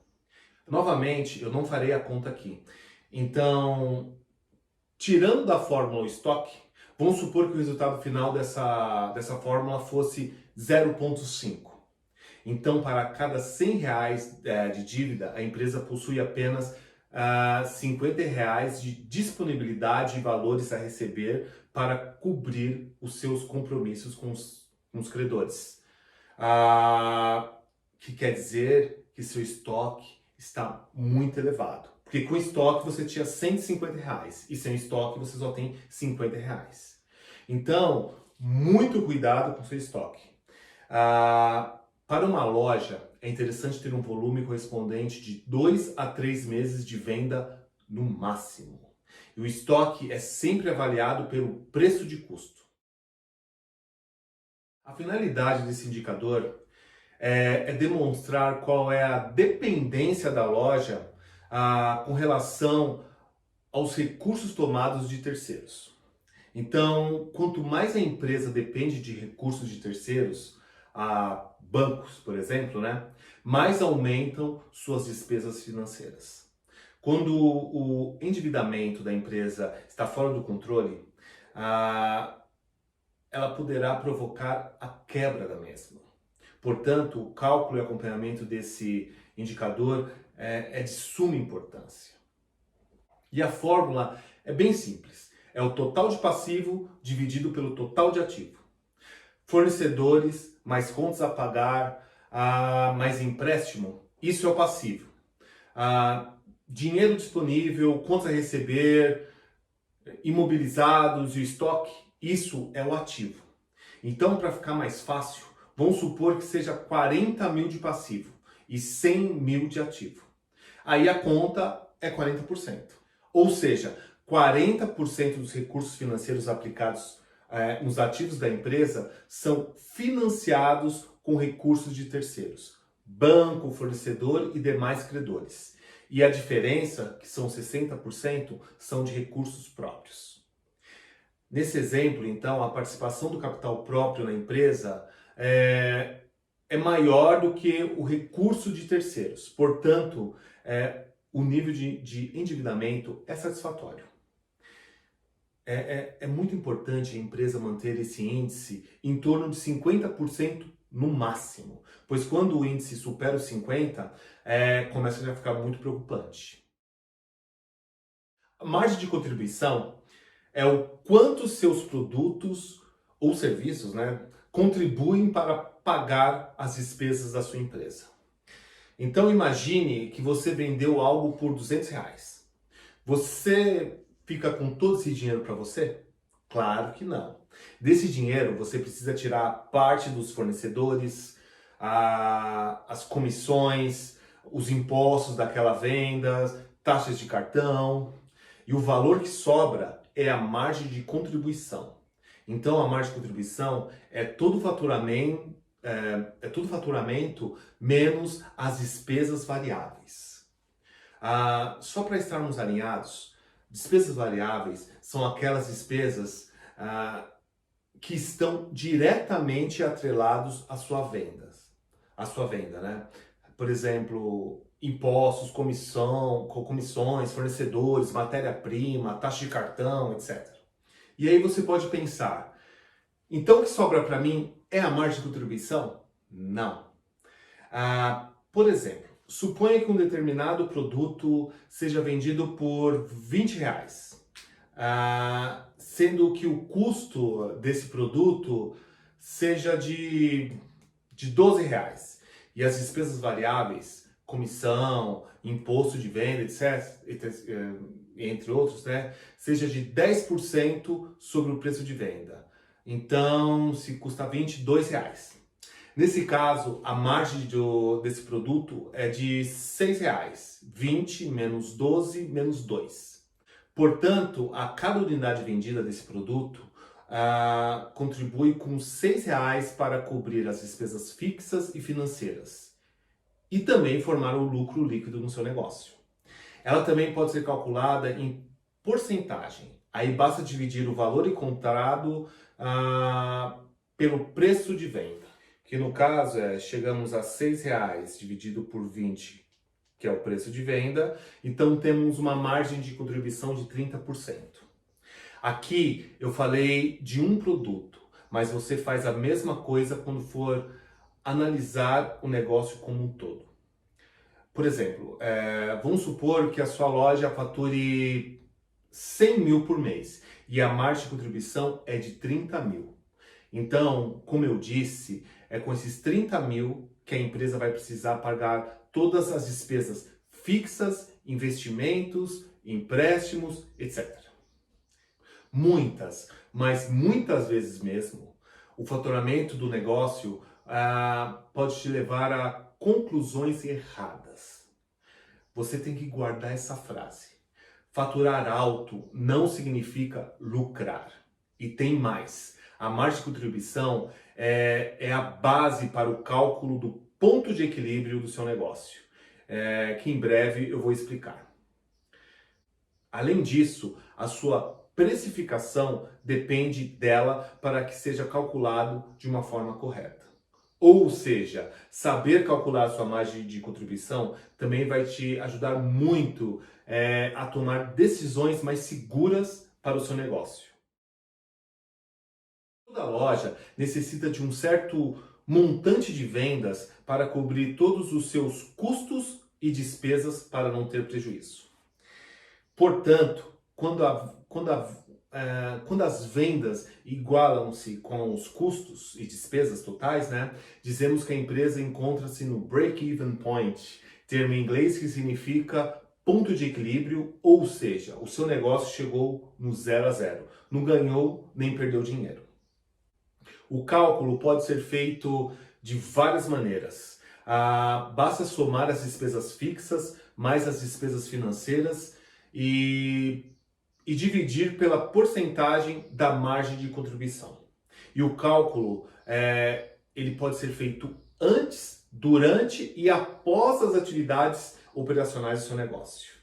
Novamente, eu não farei a conta aqui. Então, tirando da fórmula o estoque, vamos supor que o resultado final dessa fórmula fosse 0,5. Então, para cada 100 reais de dívida, a empresa possui apenas 50 reais de disponibilidade e valores a receber para cobrir os seus compromissos com os credores. Que quer dizer que seu estoque está muito elevado. Porque com estoque você tinha 150 reais e sem estoque você só tem 50 reais. Então, muito cuidado com seu estoque. Para uma loja, é interessante ter um volume correspondente de 2 a 3 meses de venda no máximo. E o estoque é sempre avaliado pelo preço de custo. A finalidade desse indicador é demonstrar qual é a dependência da loja com relação aos recursos tomados de terceiros. Então, quanto mais a empresa depende de recursos de terceiros, bancos, por exemplo, né, mais aumentam suas despesas financeiras. Quando o endividamento da empresa está fora do controle, ela poderá provocar a quebra da mesma. Portanto, o cálculo e acompanhamento desse indicador é de suma importância. E a fórmula é bem simples. É o total de passivo dividido pelo total de ativo. Fornecedores, mais contas a pagar, mais empréstimo, isso é o passivo. Dinheiro disponível, contas a receber, imobilizados e estoque, isso é o ativo. Então, para ficar mais fácil, vamos supor que seja 40 mil de passivo e 100 mil de ativo. Aí a conta é 40%. Ou seja, 40% dos recursos financeiros aplicados nos ativos da empresa são financiados com recursos de terceiros, banco, fornecedor e demais credores. E a diferença, que são 60%, são de recursos próprios. Nesse exemplo, então, a participação do capital próprio na empresa é maior do que o recurso de terceiros. Portanto, o nível de endividamento é satisfatório. É muito importante a empresa manter esse índice em torno de 50% no máximo, pois quando o índice supera os 50%, começa a ficar muito preocupante. A margem de contribuição é o quanto seus produtos ou serviços, né, contribuem para pagar as despesas da sua empresa. Então imagine que você vendeu algo por R$ 200. Você fica com todo esse dinheiro para você? Claro que não. Desse dinheiro você precisa tirar parte dos fornecedores, as comissões, os impostos daquela venda, taxas de cartão, e o valor que sobra é a margem de contribuição. Então a margem de contribuição é todo faturamento, todo faturamento menos as despesas variáveis. Só para estarmos alinhados, despesas variáveis são aquelas despesas que estão diretamente atrelados à sua venda, né? Por exemplo, impostos, comissões, fornecedores, matéria-prima, taxa de cartão, etc. E aí você pode pensar, então o que sobra para mim é a margem de contribuição? Não. Por exemplo, suponha que um determinado produto seja vendido por R$ 20, sendo que o custo desse produto seja de R$ 12. E as despesas variáveis, comissão, imposto de venda, etc., entre outros, né, seja de 10% sobre o preço de venda. Então, se custa R$ 22. Nesse caso, a margem desse produto é de R$ 6. 20 menos 12 menos 2. Portanto, a cada unidade vendida desse produto contribui com R$ 6 para cobrir as despesas fixas e financeiras e também formar o lucro líquido no seu negócio. Ela também pode ser calculada em porcentagem. Aí basta dividir o valor encontrado pelo preço de venda, que no caso chegamos a R$ 6 dividido por 20, que é o preço de venda, então temos uma margem de contribuição de 30%. Aqui eu falei de um produto, mas você faz a mesma coisa quando for analisar o negócio como um todo. Por exemplo, vamos supor que a sua loja fature 100 mil por mês e a margem de contribuição é de 30 mil. Então, como eu disse, é com esses 30 mil que a empresa vai precisar pagar todas as despesas fixas, investimentos, empréstimos, etc. Mas muitas vezes mesmo, o faturamento do negócio pode te levar a conclusões erradas. Você tem que guardar essa frase. Faturar alto não significa lucrar. E tem mais. A margem de contribuição é a base para o cálculo do ponto de equilíbrio do seu negócio, que em breve eu vou explicar. Além disso, a sua precificação depende dela para que seja calculado de uma forma correta. Ou seja, saber calcular a sua margem de contribuição também vai te ajudar muito a tomar decisões mais seguras para o seu negócio. Toda loja necessita de um certo montante de vendas para cobrir todos os seus custos e despesas para não ter prejuízo. Portanto, quando as vendas igualam-se com os custos e despesas totais, né, dizemos que a empresa encontra-se no break-even point, termo em inglês que significa ponto de equilíbrio, ou seja, o seu negócio chegou no 0 a 0, não ganhou nem perdeu dinheiro. O cálculo pode ser feito de várias maneiras. Basta somar as despesas fixas mais as despesas financeiras e dividir pela porcentagem da margem de contribuição. E o cálculo ele pode ser feito antes, durante e após as atividades operacionais do seu negócio.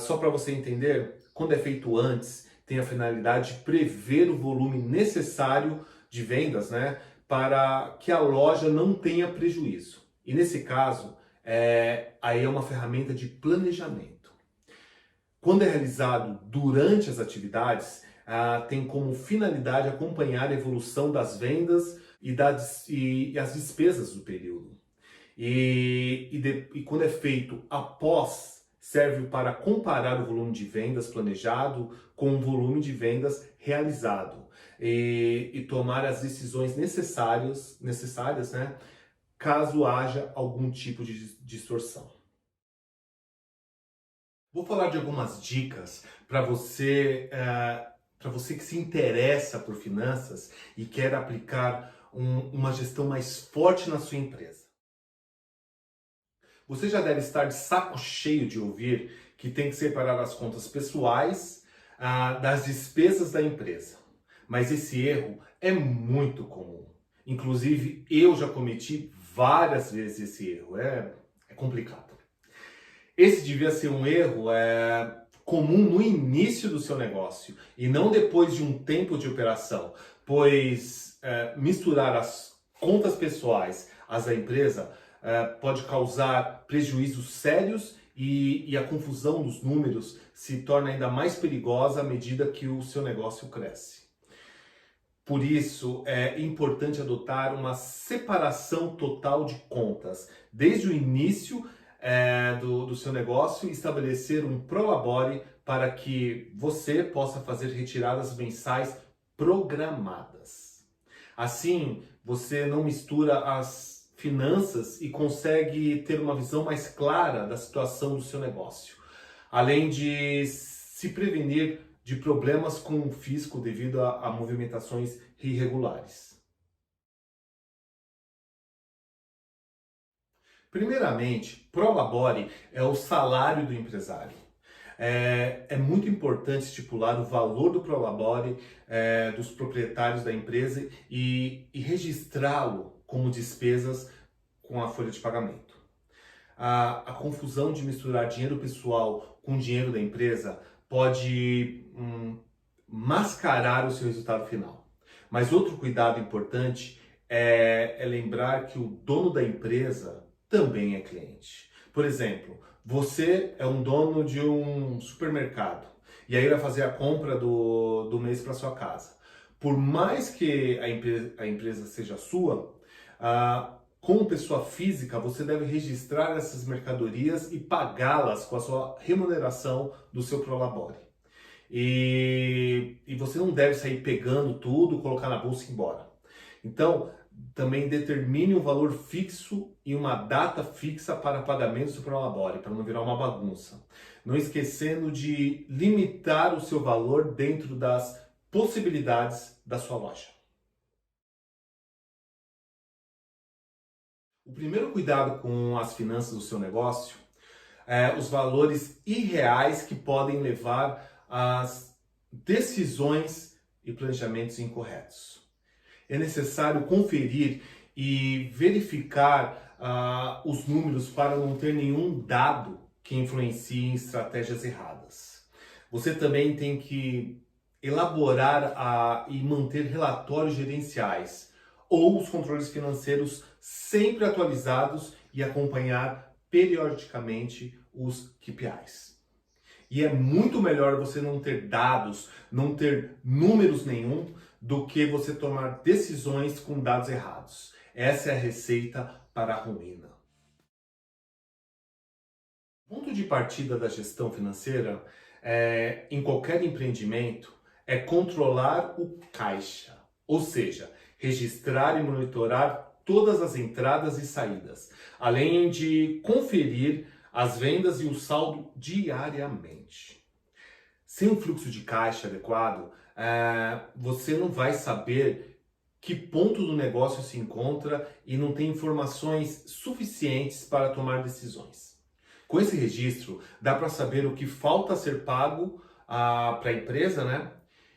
Só para você entender, quando é feito antes, tem a finalidade de prever o volume necessário de vendas, né, para que a loja não tenha prejuízo. E nesse caso, aí é uma ferramenta de planejamento. Quando é realizado durante as atividades, tem como finalidade acompanhar a evolução das vendas e as despesas do período. E quando é feito após, serve para comparar o volume de vendas planejado com o volume de vendas realizado e tomar as decisões necessárias, né, caso haja algum tipo de distorção. Vou falar de algumas dicas para você que se interessa por finanças e quer aplicar uma gestão mais forte na sua empresa. Você já deve estar de saco cheio de ouvir que tem que separar as contas pessoais das despesas da empresa. Mas esse erro é muito comum. Inclusive, eu já cometi várias vezes esse erro. É complicado. Esse devia ser um erro comum no início do seu negócio e não depois de um tempo de operação, pois misturar as contas pessoais às da empresa pode causar prejuízos sérios e a confusão dos números se torna ainda mais perigosa à medida que o seu negócio cresce. Por isso, é importante adotar uma separação total de contas, desde o início do seu negócio e estabelecer um prolabore para que você possa fazer retiradas mensais programadas. Assim, você não mistura as finanças e consegue ter uma visão mais clara da situação do seu negócio, além de se prevenir de problemas com o fisco devido a movimentações irregulares. Primeiramente, prolabore é o salário do empresário. É muito importante estipular o valor do prolabore dos proprietários da empresa e registrá-lo como despesas com a folha de pagamento. A confusão de misturar dinheiro pessoal com dinheiro da empresa pode mascarar o seu resultado final. Mas outro cuidado importante é lembrar que o dono da empresa também é cliente. Por exemplo, você é um dono de um supermercado e aí vai fazer a compra do mês para sua casa. Por mais que a empresa seja sua, como pessoa física, você deve registrar essas mercadorias e pagá-las com a sua remuneração do seu prolabore. E você não deve sair pegando tudo, colocar na bolsa e ir embora. Então, também determine um valor fixo e uma data fixa para pagamento do seu prolabore, para não virar uma bagunça. Não esquecendo de limitar o seu valor dentro das possibilidades da sua loja. O primeiro cuidado com as finanças do seu negócio é os valores irreais que podem levar às decisões e planejamentos incorretos. É necessário conferir e verificar os números para não ter nenhum dado que influencie em estratégias erradas. Você também tem que elaborar e manter relatórios gerenciais ou os controles financeiros sempre atualizados e acompanhar periodicamente os KPIs. E é muito melhor você não ter dados, não ter números nenhum, do que você tomar decisões com dados errados. Essa é a receita para a ruína. O ponto de partida da gestão financeira em qualquer empreendimento é controlar o caixa, ou seja, registrar e monitorar todas as entradas e saídas, além de conferir as vendas e o saldo diariamente. Sem um fluxo de caixa adequado, você não vai saber que ponto do negócio se encontra e não tem informações suficientes para tomar decisões. Com esse registro, dá para saber o que falta ser pago para a empresa, né?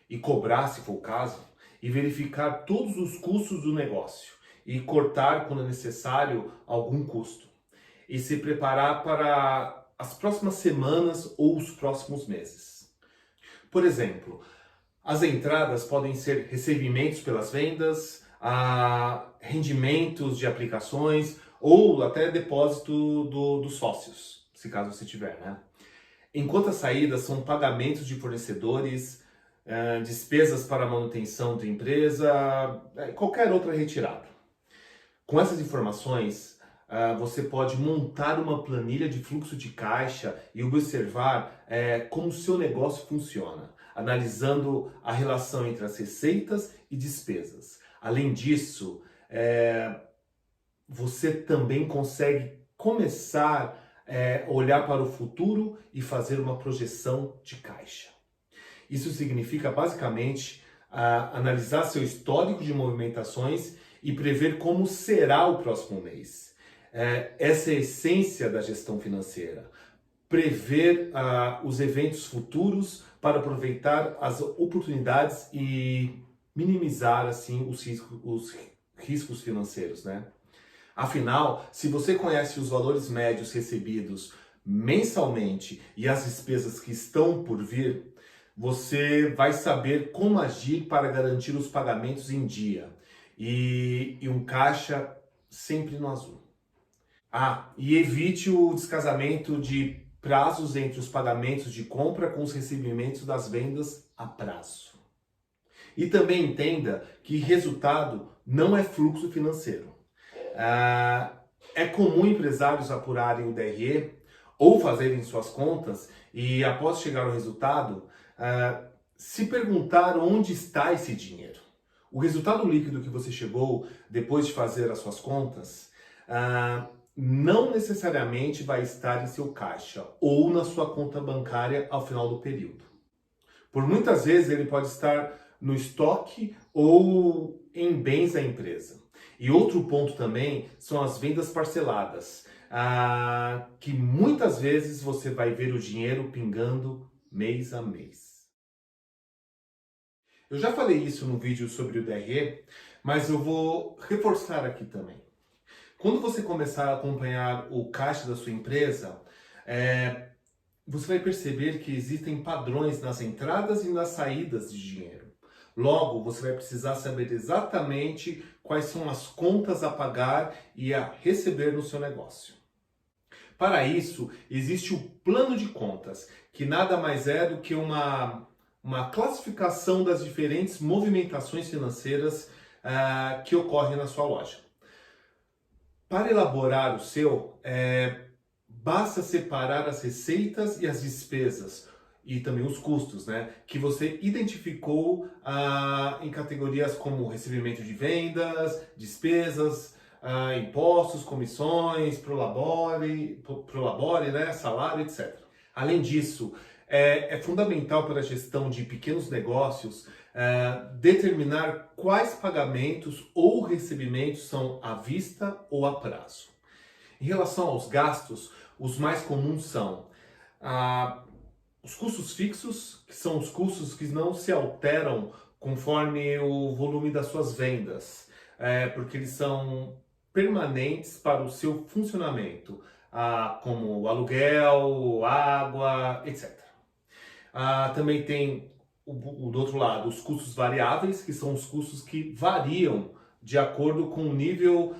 E cobrar, se for o caso, e verificar todos os custos do negócio e cortar, quando é necessário, algum custo. E se preparar para as próximas semanas ou os próximos meses. Por exemplo, as entradas podem ser recebimentos pelas vendas, rendimentos de aplicações ou até depósito dos sócios, se caso você tiver, né? Enquanto as saídas são pagamentos de fornecedores, despesas para manutenção da empresa, qualquer outra retirada. Com essas informações, você pode montar uma planilha de fluxo de caixa e observar como o seu negócio funciona, analisando a relação entre as receitas e despesas. Além disso, você também consegue começar a olhar para o futuro e fazer uma projeção de caixa. Isso significa basicamente analisar seu histórico de movimentações e prever como será o próximo mês. Essa é a essência da gestão financeira. Prever os eventos futuros para aproveitar as oportunidades e minimizar assim os riscos financeiros, né? Afinal, se você conhece os valores médios recebidos mensalmente e as despesas que estão por vir, você vai saber como agir para garantir os pagamentos em dia e um caixa sempre no azul. E evite o descasamento de prazos entre os pagamentos de compra com os recebimentos das vendas a prazo. E também entenda que resultado não é fluxo financeiro. É comum empresários apurarem o DRE ou fazerem suas contas e, após chegar ao resultado, se perguntar onde está esse dinheiro. O resultado líquido que você chegou depois de fazer as suas contas não necessariamente vai estar em seu caixa ou na sua conta bancária ao final do período. Por muitas vezes ele pode estar no estoque ou em bens da empresa. E outro ponto também são as vendas parceladas, que muitas vezes você vai ver o dinheiro pingando mês a mês. Eu já falei isso no vídeo sobre o DRE, mas eu vou reforçar aqui também. Quando você começar a acompanhar o caixa da sua empresa, você vai perceber que existem padrões nas entradas e nas saídas de dinheiro. Logo, você vai precisar saber exatamente quais são as contas a pagar e a receber no seu negócio. Para isso, existe o plano de contas, que nada mais é do que uma classificação das diferentes movimentações financeiras que ocorrem na sua loja. Para elaborar o seu, basta separar as receitas e as despesas e também os custos, né, que você identificou em categorias como recebimento de vendas, despesas, impostos, comissões, prolabore, né, salário, etc. Além disso, é fundamental para a gestão de pequenos negócios determinar quais pagamentos ou recebimentos são à vista ou a prazo. Em relação aos gastos, os mais comuns são os custos fixos, que são os custos que não se alteram conforme o volume das suas vendas, porque eles são permanentes para o seu funcionamento, como aluguel, água, etc. Também tem, do outro lado, os custos variáveis, que são os custos que variam de acordo com o nível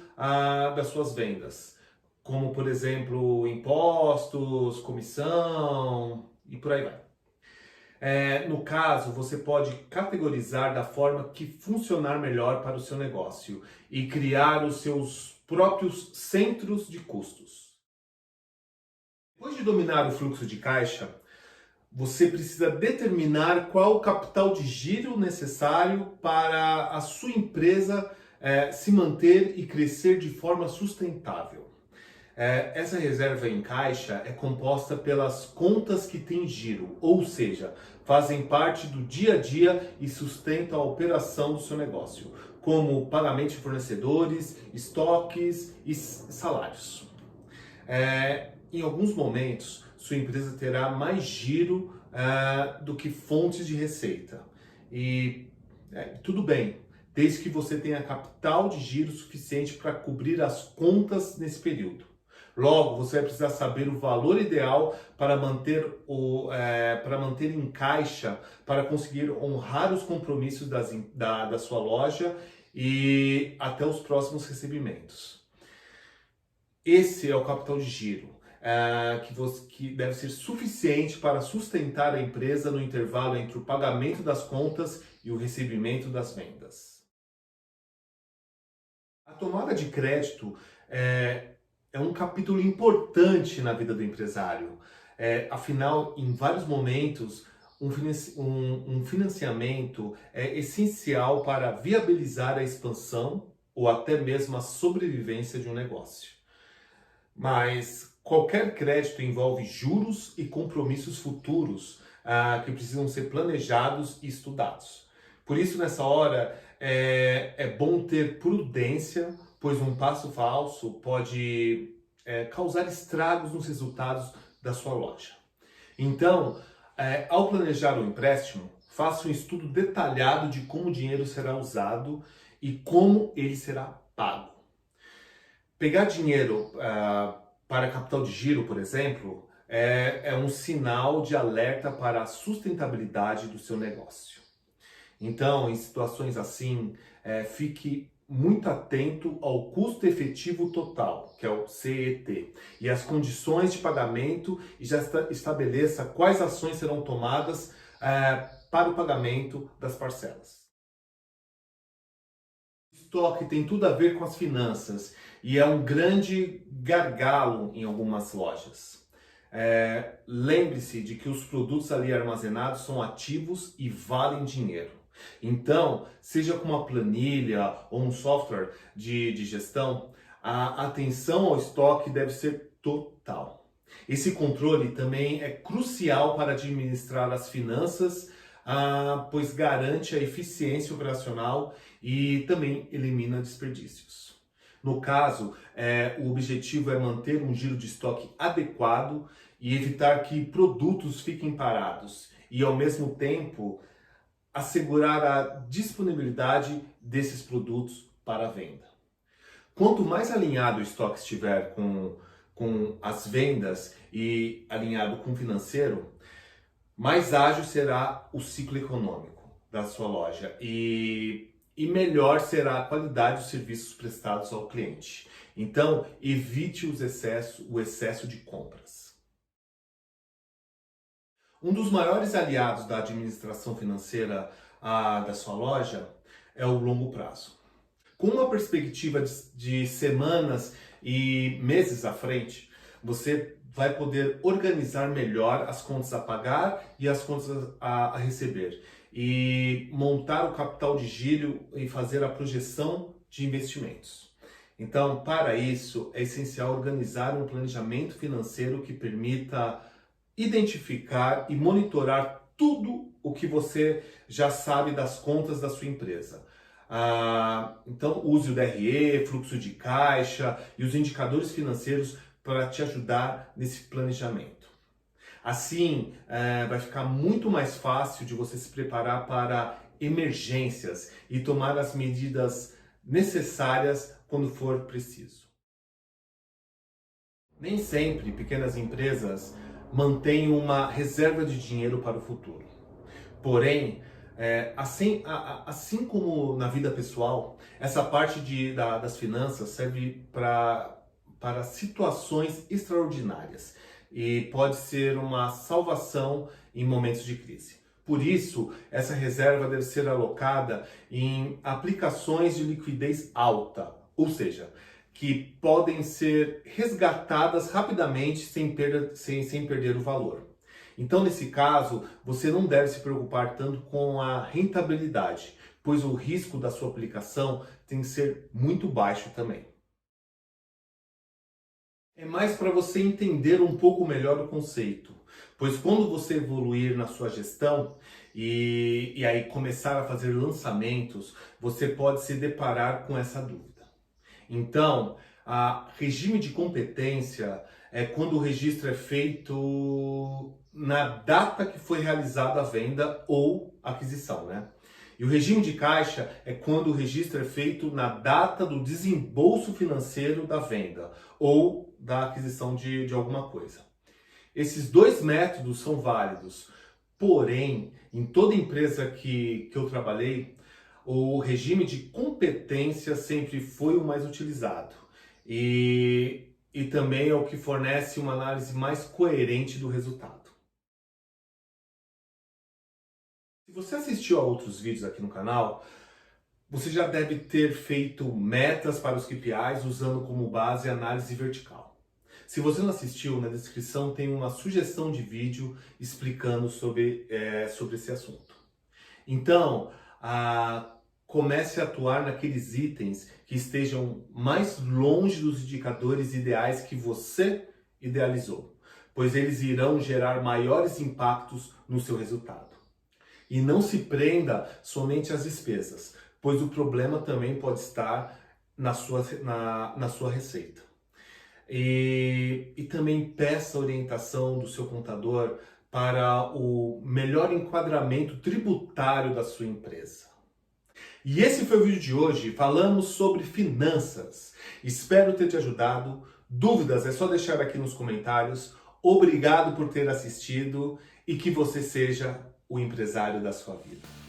das suas vendas, como, por exemplo, impostos, comissão e por aí vai. No caso, você pode categorizar da forma que funcionar melhor para o seu negócio e criar os seus próprios centros de custos. Depois de dominar o fluxo de caixa, você precisa determinar qual o capital de giro necessário para a sua empresa se manter e crescer de forma sustentável. Essa reserva em caixa é composta pelas contas que têm giro, ou seja, fazem parte do dia a dia e sustentam a operação do seu negócio, como pagamento de fornecedores, estoques e salários. Em alguns momentos, sua empresa terá mais giro do que fontes de receita. E tudo bem, desde que você tenha capital de giro suficiente para cobrir as contas nesse período. Logo, você vai precisar saber o valor ideal para manter em caixa, para conseguir honrar os compromissos da sua loja e até os próximos recebimentos. Esse é o capital de giro, que deve ser suficiente para sustentar a empresa no intervalo entre o pagamento das contas e o recebimento das vendas. A tomada de crédito é um capítulo importante na vida do empresário. Afinal, em vários momentos, um financiamento é essencial para viabilizar a expansão ou até mesmo a sobrevivência de um negócio. Mas qualquer crédito envolve juros e compromissos futuros que precisam ser planejados e estudados. Por isso, nessa hora, é bom ter prudência, pois um passo falso pode causar estragos nos resultados da sua loja. Então, ao planejar o empréstimo, faça um estudo detalhado de como o dinheiro será usado e como ele será pago. Pegar dinheiro para capital de giro, por exemplo, é um sinal de alerta para a sustentabilidade do seu negócio. Então, em situações assim, fique muito atento ao custo efetivo total, que é o CET, e as condições de pagamento e já estabeleça quais ações serão tomadas para o pagamento das parcelas. Estoque tem tudo a ver com as finanças e é um grande gargalo em algumas lojas. Lembre-se de que os produtos ali armazenados são ativos e valem dinheiro. Então, seja com uma planilha ou um software de gestão, a atenção ao estoque deve ser total. Esse controle também é crucial para administrar as finanças, pois garante a eficiência operacional e também elimina desperdícios. No caso, o objetivo é manter um giro de estoque adequado e evitar que produtos fiquem parados e, ao mesmo tempo, assegurar a disponibilidade desses produtos para a venda. Quanto mais alinhado o estoque estiver com as vendas e alinhado com o financeiro, mais ágil será o ciclo econômico da sua loja e melhor será a qualidade dos serviços prestados ao cliente. Então, evite o excesso de compras. Um dos maiores aliados da administração financeira da sua loja é o longo prazo. Com uma perspectiva de semanas e meses à frente, você vai poder organizar melhor as contas a pagar e as contas a receber e montar o capital de giro e fazer a projeção de investimentos. Então, para isso, é essencial organizar um planejamento financeiro que permita identificar e monitorar tudo o que você já sabe das contas da sua empresa. Então, use o DRE, fluxo de caixa e os indicadores financeiros para te ajudar nesse planejamento. Assim, vai ficar muito mais fácil de você se preparar para emergências e tomar as medidas necessárias quando for preciso. Nem sempre pequenas empresas mantêm uma reserva de dinheiro para o futuro. Porém, assim como na vida pessoal, essa parte das finanças serve para situações extraordinárias e pode ser uma salvação em momentos de crise. Por isso, essa reserva deve ser alocada em aplicações de liquidez alta, ou seja, que podem ser resgatadas rapidamente sem perder o valor. Então, nesse caso, você não deve se preocupar tanto com a rentabilidade, pois o risco da sua aplicação tem que ser muito baixo também. É mais para você entender um pouco melhor o conceito, pois quando você evoluir na sua gestão e aí começar a fazer lançamentos, você pode se deparar com essa dúvida. Então, regime de competência é quando o registro é feito na data que foi realizada a venda ou aquisição, né? E o regime de caixa é quando o registro é feito na data do desembolso financeiro da venda ou da aquisição de alguma coisa. Esses dois métodos são válidos, porém, em toda empresa que eu trabalhei, o regime de competência sempre foi o mais utilizado e também é o que fornece uma análise mais coerente do resultado. Se você assistiu a outros vídeos aqui no canal, você já deve ter feito metas para os KPIs usando como base a análise vertical. Se você não assistiu, na descrição tem uma sugestão de vídeo explicando sobre esse assunto. Então, comece a atuar naqueles itens que estejam mais longe dos indicadores ideais que você idealizou, pois eles irão gerar maiores impactos no seu resultado. E não se prenda somente às despesas, pois o problema também pode estar na sua receita. E também peça orientação do seu contador para o melhor enquadramento tributário da sua empresa. E esse foi o vídeo de hoje. Falamos sobre finanças. Espero ter te ajudado. Dúvidas é só deixar aqui nos comentários. Obrigado por ter assistido e que você seja o empresário da sua vida.